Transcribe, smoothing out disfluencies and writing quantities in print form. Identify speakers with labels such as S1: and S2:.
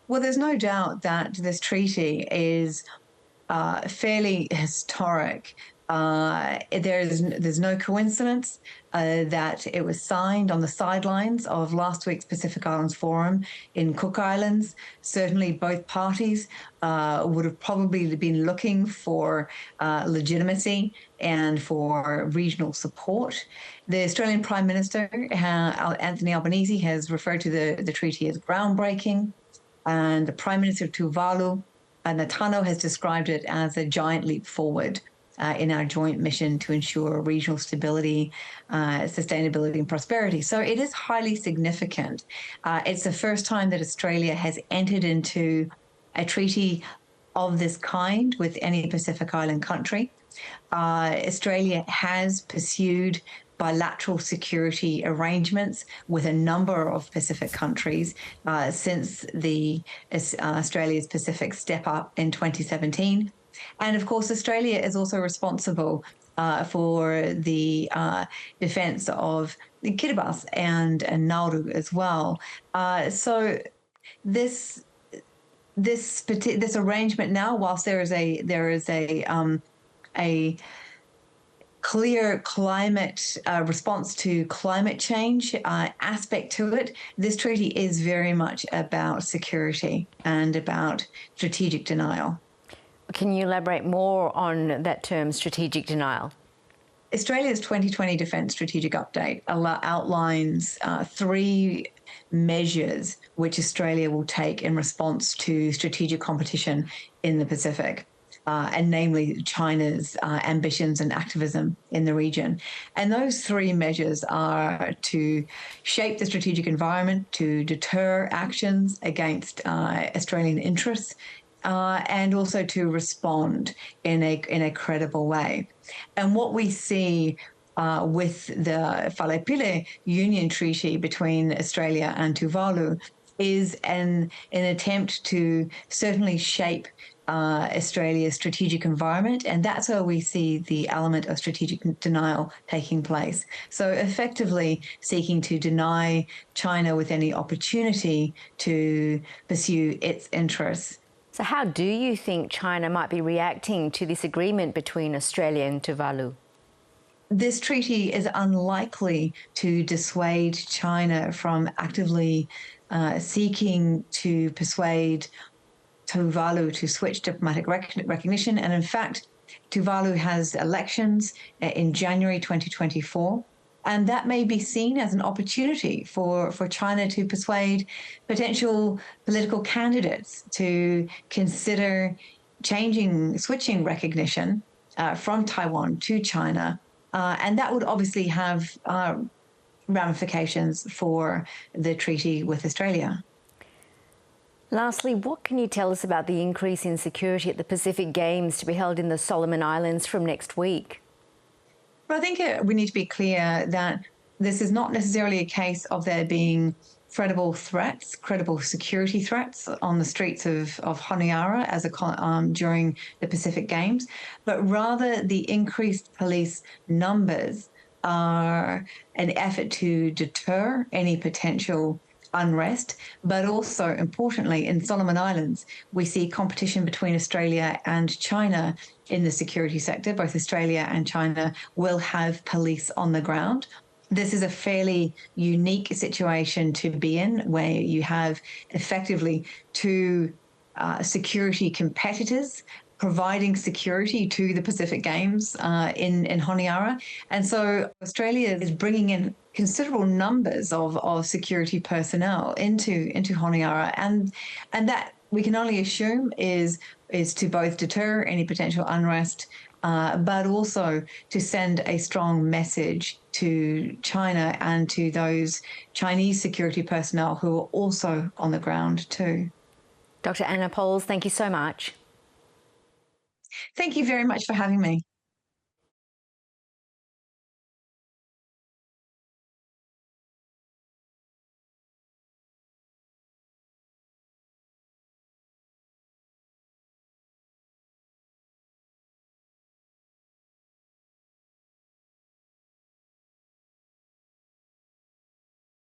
S1: Well, there's no doubt that this treaty is fairly historic. There's no coincidence that it was signed on the sidelines of last week's Pacific Islands Forum in Cook Islands. Certainly both parties would have probably been looking for legitimacy and for regional support. The Australian Prime Minister, Anthony Albanese, has referred to the treaty as groundbreaking, and the Prime Minister of Tuvalu, Natano, has described it as a giant leap forward in our joint mission to ensure regional stability, sustainability and prosperity. So it is highly significant. It's the first time that Australia has entered into a treaty of this kind with any Pacific Island country. Australia has pursued bilateral security arrangements with a number of Pacific countries since Australia's Pacific Step Up in 2017. And of course, Australia is also responsible for the defence of the Kiribati and Nauru as well. So this arrangement now, whilst there is a clear climate response to climate change aspect to it, this treaty is very much about security and about strategic denial.
S2: Can you elaborate more on that term, strategic denial?
S1: Australia's 2020 Defence Strategic Update outlines 3 measures which Australia will take in response to strategic competition in the Pacific. And namely China's ambitions and activism in the region. And those 3 measures are to shape the strategic environment, to deter actions against Australian interests, and also to respond in a credible way. And what we see with the Whalepile Union Treaty between Australia and Tuvalu is an attempt to certainly shape Australia's strategic environment, and that's where we see the element of strategic denial taking place. So effectively seeking to deny China with any opportunity to pursue its interests.
S2: So how do you think China might be reacting to this agreement between Australia and Tuvalu?
S1: This treaty is unlikely to dissuade China from actively seeking to persuade Tuvalu to switch diplomatic recognition. And in fact, Tuvalu has elections in January 2024. And that may be seen as an opportunity for China to persuade potential political candidates to consider switching recognition from Taiwan to China. And that would obviously have ramifications for the treaty with Australia.
S2: Lastly, what can you tell us about the increase in security at the Pacific Games to be held in the Solomon Islands from next week?
S1: Well, I think we need to be clear that this is not necessarily a case of there being credible security threats on the streets of Honiara during the Pacific Games, but rather the increased police numbers are an effort to deter any potential unrest, but also importantly in Solomon Islands we see competition between Australia and China in the security sector. Both Australia and China will have police on the ground. This is a fairly unique situation to be in, where you have effectively 2 security competitors providing security to the Pacific Games in Honiara. And so Australia is bringing in considerable numbers of security personnel into Honiara, and that we can only assume is to both deter any potential unrest, but also to send a strong message to China and to those Chinese security personnel who are also on the ground too.
S2: Dr Anna Powles, thank you so much.
S1: Thank you very much for having me.